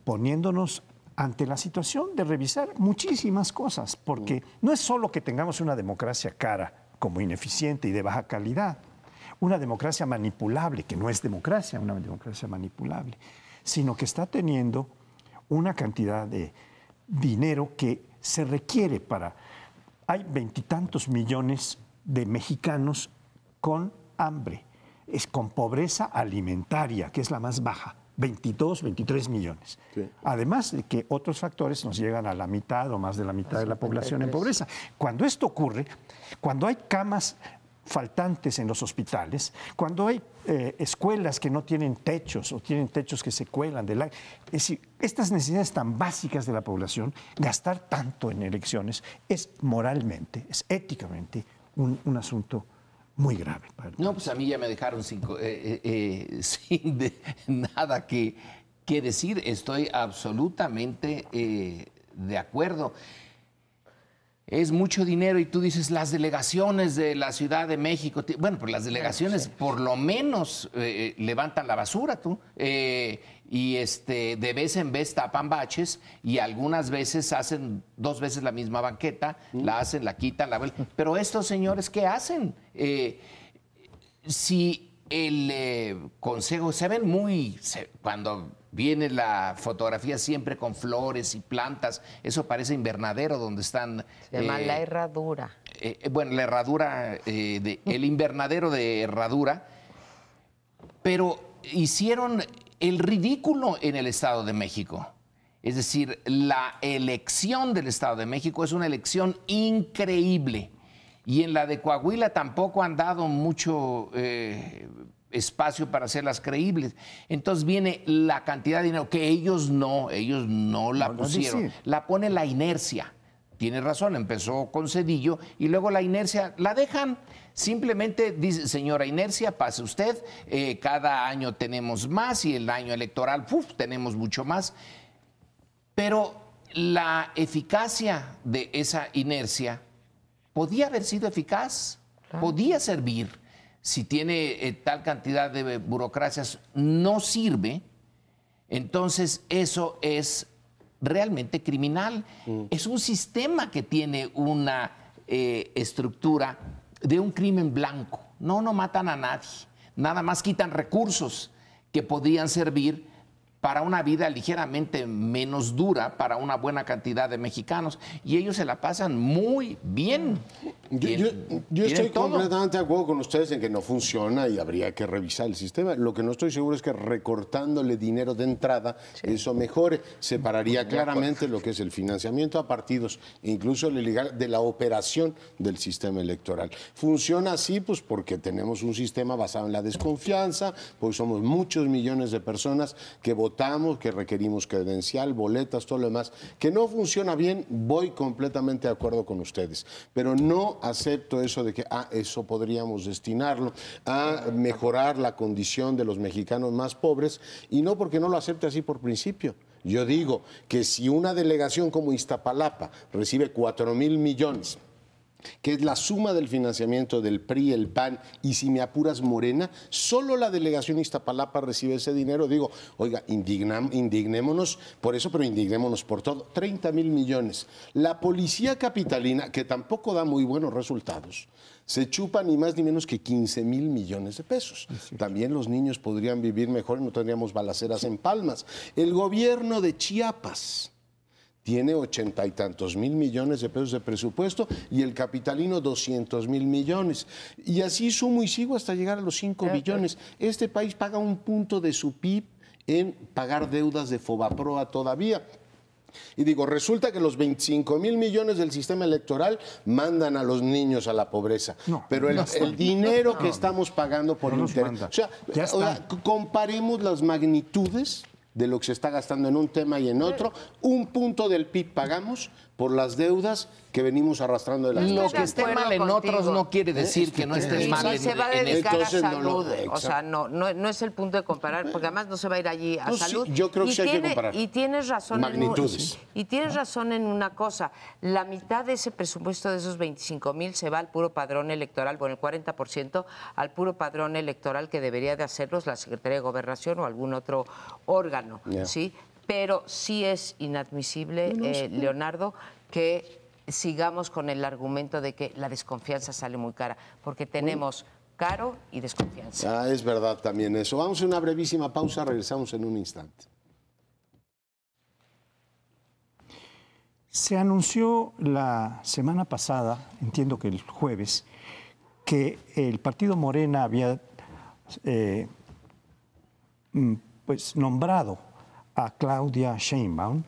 poniéndonos ante la situación de revisar muchísimas cosas, porque no es solo que tengamos una democracia cara, como ineficiente y de baja calidad, una democracia manipulable, que no es democracia, una democracia manipulable, sino que está teniendo una cantidad de dinero que se requiere para... Hay 20 y tantos millones de mexicanos con hambre, con pobreza alimentaria, que es la más baja, 22, 23 millones. Sí. Además de que otros factores nos llegan a la mitad o más de la mitad de la población en pobreza. Cuando esto ocurre, cuando hay camas faltantes en los hospitales, cuando hay escuelas que no tienen techos o tienen techos que se cuelan del aire. Es decir, estas necesidades tan básicas de la población, gastar tanto en elecciones es moralmente, es éticamente un asunto muy grave. No, pues a mí ya me dejaron sin nada que decir. Estoy absolutamente de acuerdo. Es mucho dinero y tú dices, las delegaciones de la Ciudad de México, bueno, pues las delegaciones por lo menos levantan la basura, tú, y de vez en vez tapan baches y algunas veces hacen 2 veces la misma banqueta, la hacen, la quitan, la vuelven. Pero estos señores, ¿qué hacen? Si el consejo, se ven cuando viene la fotografía siempre con flores y plantas, eso parece invernadero donde están... Se llama la herradura. Bueno, la herradura, el invernadero de herradura, pero hicieron el ridículo en el Estado de México. Es decir, la elección del Estado de México es una elección increíble. Y en la de Coahuila tampoco han dado mucho espacio para hacerlas creíbles. Entonces viene la cantidad de dinero que ellos no la pusieron. La pone la inercia. Tiene razón, empezó con Zedillo y luego la inercia la dejan. Simplemente dice, señora inercia, pase usted, cada año tenemos más y el año electoral, tenemos mucho más. Pero la eficacia de esa inercia podía haber sido eficaz, podía servir. Si tiene tal cantidad de burocracias, no sirve, entonces eso es realmente criminal. Es un sistema que tiene una estructura de un crimen blanco. No matan a nadie, nada más quitan recursos que podrían servir para una vida ligeramente menos dura para una buena cantidad de mexicanos. Y ellos se la pasan muy bien. Yo estoy completamente de acuerdo con ustedes en que no funciona y habría que revisar el sistema. Lo que no estoy seguro es que recortándole dinero de entrada, eso mejore. Separaría claramente lo que es el financiamiento a partidos, incluso el ilegal, de la operación del sistema electoral. Funciona así pues porque tenemos un sistema basado en la desconfianza, pues somos muchos millones de personas que votamos, que requerimos credencial, boletas, todo lo demás. Que no funciona bien, voy completamente de acuerdo con ustedes. Pero no acepto eso de que eso podríamos destinarlo a mejorar la condición de los mexicanos más pobres, y no porque no lo acepte así por principio. Yo digo que si una delegación como Iztapalapa recibe 4,000 millones, que es la suma del financiamiento del PRI, el PAN y, si me apuras, Morena, solo la delegación Iztapalapa recibe ese dinero. Digo, oiga, indignémonos por eso, pero indignémonos por todo. 30,000 millones. La policía capitalina, que tampoco da muy buenos resultados, se chupa ni más ni menos que 15,000 millones de pesos. También los niños podrían vivir mejor y no tendríamos balaceras en Palmas. El gobierno de Chiapas tiene 80 y tantos mil millones de pesos de presupuesto y el capitalino 200 mil millones. Y así sumo y sigo hasta llegar a los 5 billones. Este país paga un punto de su PIB en pagar deudas de Fobaproa todavía. Y digo, resulta que los 25 mil millones del sistema electoral mandan a los niños a la pobreza. Pero el dinero que estamos pagando por interés... O sea, comparemos las magnitudes de lo que se está gastando en un tema y en otro. Un punto del PIB pagamos por las deudas que venimos arrastrando de las Lo que esté mal en otros no quiere decir que no estés mal en se va a dedicar a salud. No o sea, no es el punto de comparar, porque además no se va a ir allí a salud. Sí, yo creo que sí hay que comparar. Y tienes razón magnitudes. Y tienes razón en una cosa. La mitad de ese presupuesto de esos 25,000 se va al puro padrón electoral, bueno, el 40% al puro padrón electoral que debería de hacerlos la Secretaría de Gobernación o algún otro órgano, ¿sí? Pero sí es inadmisible, Leonardo, que sigamos con el argumento de que la desconfianza sale muy cara, porque tenemos caro y desconfianza. Es verdad también eso. Vamos a una brevísima pausa, regresamos en un instante. Se anunció la semana pasada, entiendo que el jueves, que el partido Morena había pues nombrado a Claudia Sheinbaum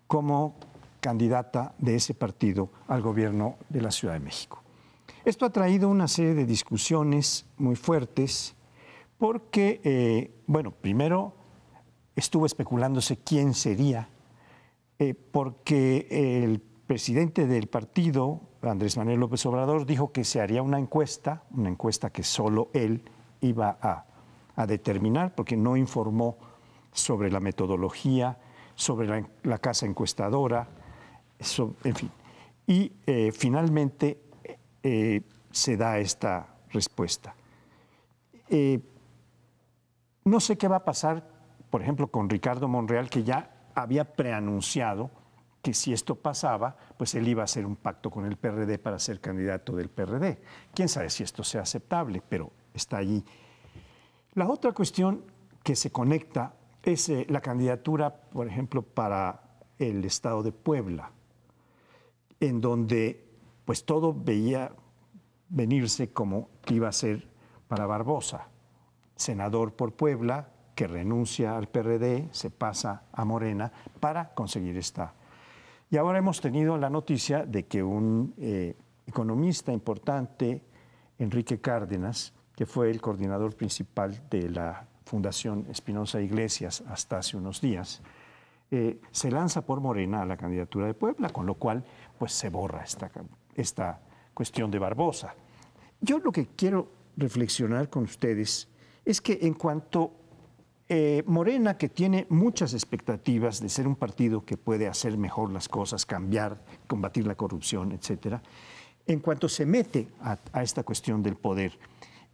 como candidata de ese partido al gobierno de la Ciudad de México. Esto ha traído una serie de discusiones muy fuertes porque, bueno, primero estuvo especulándose quién sería, porque el presidente del partido, Andrés Manuel López Obrador, dijo que se haría una encuesta que solo él iba a determinar, porque no informó sobre la metodología, sobre la casa encuestadora, en fin. Y finalmente se da esta respuesta. No sé qué va a pasar, por ejemplo, con Ricardo Monreal, que ya había preanunciado que si esto pasaba, pues él iba a hacer un pacto con el PRD para ser candidato del PRD. Quién sabe si esto sea aceptable, pero está allí. La otra cuestión que se conecta es la candidatura, por ejemplo, para el estado de Puebla, en donde pues todo veía venirse como que iba a ser para Barbosa, senador por Puebla, que renuncia al PRD, se pasa a Morena para conseguir esta. Y ahora hemos tenido la noticia de que un economista importante, Enrique Cárdenas, que fue el coordinador principal de la Fundación Espinosa Iglesias hasta hace unos días, se lanza por Morena a la candidatura de Puebla, con lo cual pues se borra esta cuestión de Barbosa. Yo lo que quiero reflexionar con ustedes es que en cuanto Morena, que tiene muchas expectativas de ser un partido que puede hacer mejor las cosas, cambiar, combatir la corrupción, etcétera, en cuanto se mete a esta cuestión del poder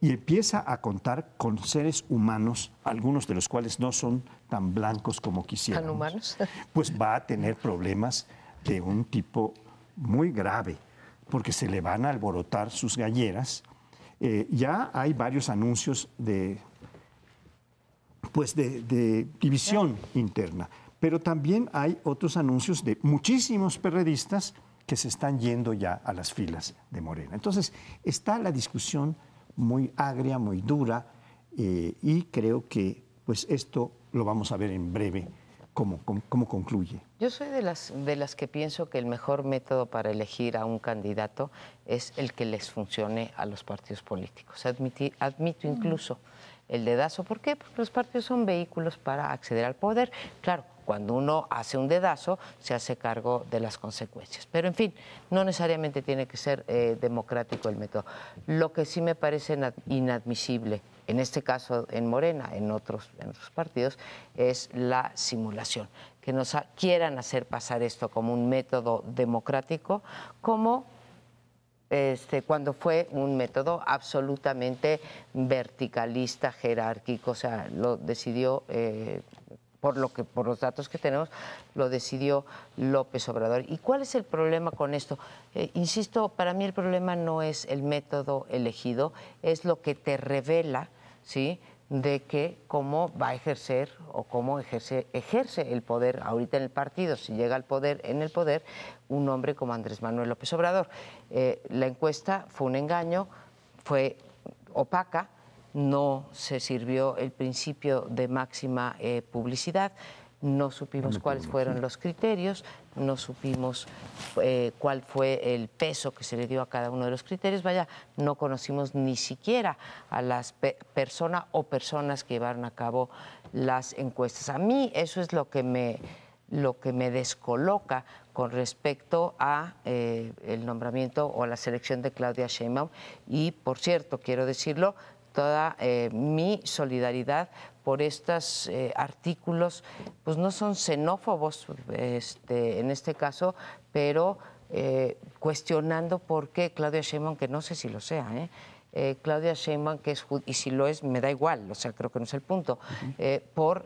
y empieza a contar con seres humanos, algunos de los cuales no son tan blancos como quisiéramos, ¿tan humanos? Pues va a tener problemas de un tipo muy grave, porque se le van a alborotar sus galleras. Ya hay varios anuncios de división interna, pero también hay otros anuncios de muchísimos perredistas que se están yendo ya a las filas de Morena. Entonces, está la discusión muy agria, muy dura, y creo que pues esto lo vamos a ver en breve cómo concluye. Yo soy de las que pienso que el mejor método para elegir a un candidato es el que les funcione a los partidos políticos. Admito incluso el dedazo. ¿Por qué? Porque los partidos son vehículos para acceder al poder. Claro, cuando uno hace un dedazo, se hace cargo de las consecuencias. Pero, en fin, no necesariamente tiene que ser democrático el método. Lo que sí me parece inadmisible, en este caso en Morena, en otros partidos, es la simulación. Que nos quieran hacer pasar esto como un método democrático, como cuando fue un método absolutamente verticalista, jerárquico. O sea, lo decidió, por los datos que tenemos, lo decidió López Obrador. ¿Y cuál es el problema con esto? Insisto, para mí el problema no es el método elegido, es lo que te revela, ¿sí?, de que cómo va a ejercer o cómo ejerce el poder ahorita en el partido, si llega al poder, en el poder, un hombre como Andrés Manuel López Obrador. La encuesta fue un engaño, fue opaca, no se sirvió el principio de máxima publicidad, no supimos cuáles fueron los criterios, no supimos cuál fue el peso que se le dio a cada uno de los criterios. Vaya, no conocimos ni siquiera a las personas que llevaron a cabo las encuestas. A mí eso es lo que me descoloca con respecto a el nombramiento o la selección de Claudia Sheinbaum. Y, por cierto, quiero decirlo, toda mi solidaridad por estos artículos, pues no son xenófobos en este caso, pero cuestionando por qué Claudia Sheinbaum, que no sé si lo sea, Claudia Sheinbaum, que es y si lo es, me da igual, o sea, creo que no es el punto, por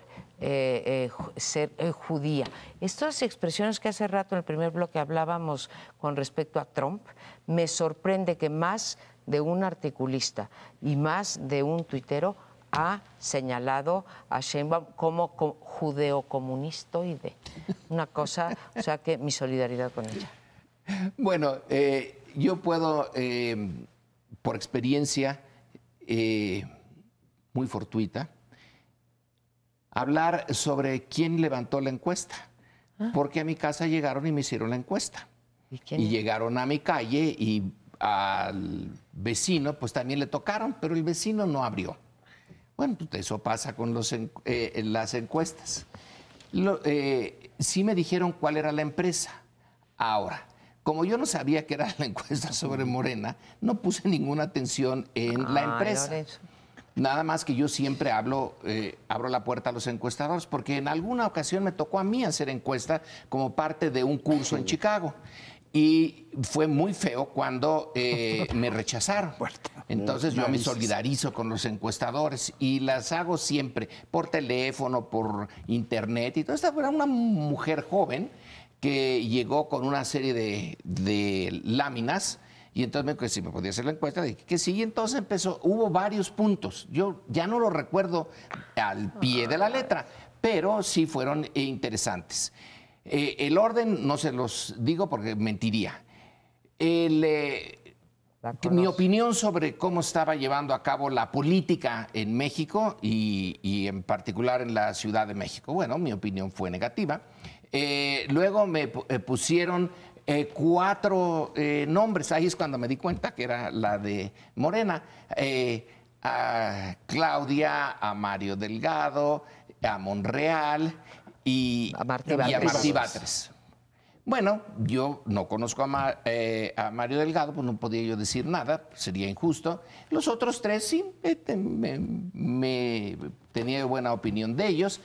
ser judía. Estas expresiones que hace rato en el primer bloque hablábamos con respecto a Trump, me sorprende que más de un articulista y más de un tuitero ha señalado a Sheinbaum como judeocomunistoide. Una cosa, o sea que mi solidaridad con ella. Bueno, yo puedo, por experiencia muy fortuita, hablar sobre quién levantó la encuesta. Porque a mi casa llegaron y me hicieron la encuesta. Y llegaron a mi calle y al vecino pues también le tocaron, pero el vecino no abrió. Bueno, eso pasa con las encuestas. Sí me dijeron cuál era la empresa. Ahora, como yo no sabía que era la encuesta sobre Morena, no puse ninguna atención en la empresa. Lorenzo. Nada más que yo siempre abro la puerta a los encuestadores, porque en alguna ocasión me tocó a mí hacer encuesta como parte de un curso en Chicago. Y fue muy feo cuando me rechazaron. Entonces yo me solidarizo con los encuestadores y las hago siempre por teléfono, por internet. Y todo esto era una mujer joven que llegó con una serie de láminas. Y entonces me dijo que si me podía hacer la encuesta, dije que sí, y entonces hubo varios puntos. Yo ya no lo recuerdo al pie de la letra, pero sí fueron interesantes. El orden no se los digo porque mentiría. Mi opinión sobre cómo estaba llevando a cabo la política en México y en particular en la Ciudad de México, bueno, mi opinión fue negativa. Luego me pusieron 4 nombres, ahí es cuando me di cuenta que era la de Morena, a Claudia, a Mario Delgado, a Monreal y a Martí Batres. Bueno, yo no conozco a Mario Delgado, pues no podía yo decir nada, sería injusto. Los otros 3 sí, me tenía buena opinión de ellos.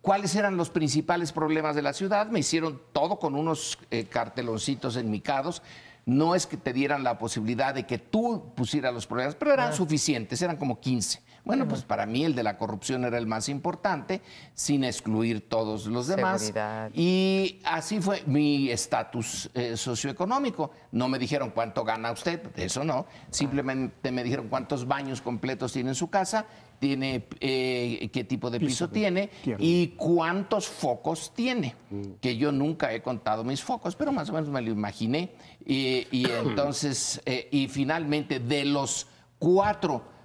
¿Cuáles eran los principales problemas de la ciudad? Me hicieron todo con unos carteloncitos enmicados. No es que te dieran la posibilidad de que tú pusieras los problemas, pero eran suficientes, eran como 15. Bueno, pues para mí el de la corrupción era el más importante, sin excluir todos los demás. Seguridad. Y así fue mi estatus socioeconómico. No me dijeron cuánto gana usted, eso no. Simplemente me dijeron cuántos baños completos tiene en su casa, qué tipo de piso tiene y cuántos focos tiene. Que yo nunca he contado mis focos, pero más o menos me lo imaginé. Y entonces, y finalmente, de los 4...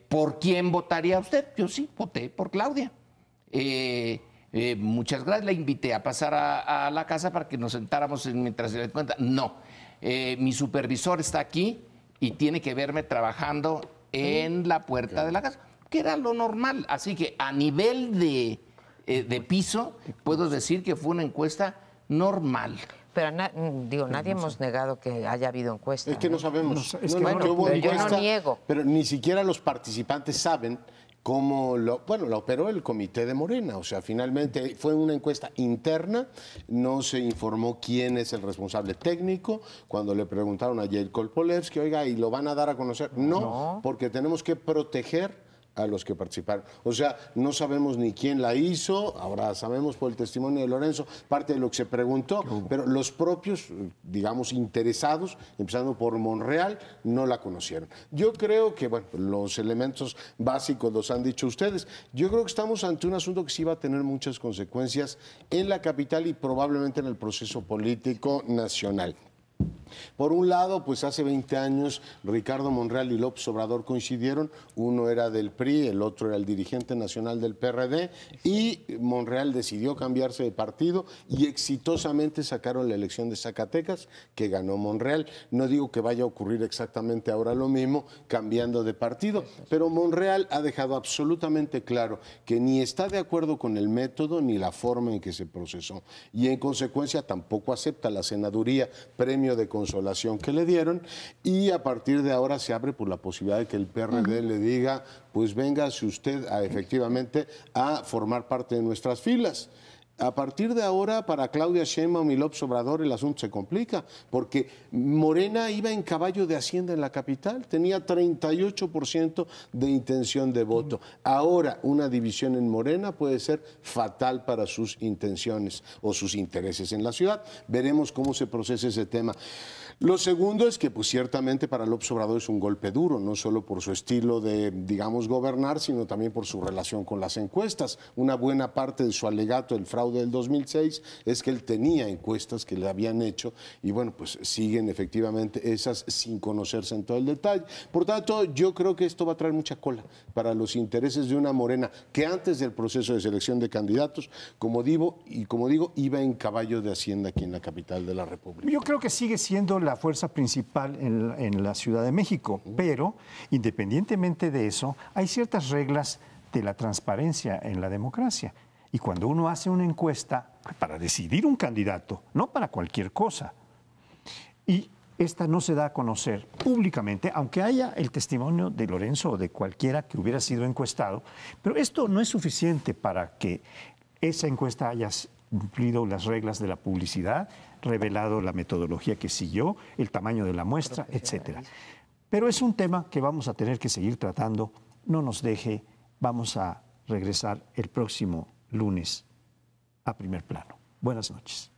¿por quién votaría usted? Yo sí, voté por Claudia. Muchas gracias. La invité a pasar a la casa para que nos sentáramos mientras se le cuenta. No, mi supervisor está aquí y tiene que verme trabajando en la puerta de la casa, que era lo normal. Así que a nivel de piso, puedo decir que fue una encuesta normal. Pero nadie hemos negado que haya habido encuesta. Es que no sabemos. Yo no niego. Pero ni siquiera los participantes saben cómo lo operó el comité de Morena. O sea, finalmente fue una encuesta interna, no se informó quién es el responsable técnico. Cuando le preguntaron a Jael Kolpolevsky, oiga, ¿y lo van a dar a conocer? No, porque tenemos que proteger a los que participaron. O sea, no sabemos ni quién la hizo, ahora sabemos por el testimonio de Lorenzo parte de lo que se preguntó, pero los propios, digamos, interesados, empezando por Monreal, no la conocieron. Yo creo que, bueno, los elementos básicos los han dicho ustedes. Yo creo que estamos ante un asunto que sí va a tener muchas consecuencias en la capital y probablemente en el proceso político nacional. Por un lado, pues hace 20 años Ricardo Monreal y López Obrador coincidieron, uno era del PRI, el otro era el dirigente nacional del PRD, y Monreal decidió cambiarse de partido y exitosamente sacaron la elección de Zacatecas, que ganó Monreal. No digo que vaya a ocurrir exactamente ahora lo mismo, cambiando de partido, pero Monreal ha dejado absolutamente claro que ni está de acuerdo con el método ni la forma en que se procesó, y en consecuencia tampoco acepta la senaduría, premio de consolación que le dieron, y a partir de ahora se abre por la posibilidad de que el PRD le diga, pues véngase usted efectivamente a formar parte de nuestras filas. A partir de ahora, para Claudia Sheinbaum y López Obrador, el asunto se complica, porque Morena iba en caballo de Hacienda en la capital, tenía 38% de intención de voto. Ahora, una división en Morena puede ser fatal para sus intenciones o sus intereses en la ciudad. Veremos cómo se procesa ese tema. Lo segundo es que, pues ciertamente para López Obrador es un golpe duro, no solo por su estilo de, digamos, gobernar, sino también por su relación con las encuestas. Una buena parte de su alegato del fraude del 2006 es que él tenía encuestas que le habían hecho y, bueno, pues siguen efectivamente esas sin conocerse en todo el detalle. Por tanto, yo creo que esto va a traer mucha cola para los intereses de una Morena que antes del proceso de selección de candidatos, como digo, iba en caballo de Hacienda aquí en la capital de la República. Yo creo que sigue siendo la fuerza principal en la Ciudad de México, pero independientemente de eso, hay ciertas reglas de la transparencia en la democracia. Y cuando uno hace una encuesta para decidir un candidato, no para cualquier cosa, y esta no se da a conocer públicamente, aunque haya el testimonio de Lorenzo o de cualquiera que hubiera sido encuestado, pero esto no es suficiente para que esa encuesta haya cumplido las reglas de la publicidad, revelado la metodología que siguió, el tamaño de la muestra, etcétera. Pero es un tema que vamos a tener que seguir tratando. No nos deje, vamos a regresar el próximo lunes a Primer Plano. Buenas noches.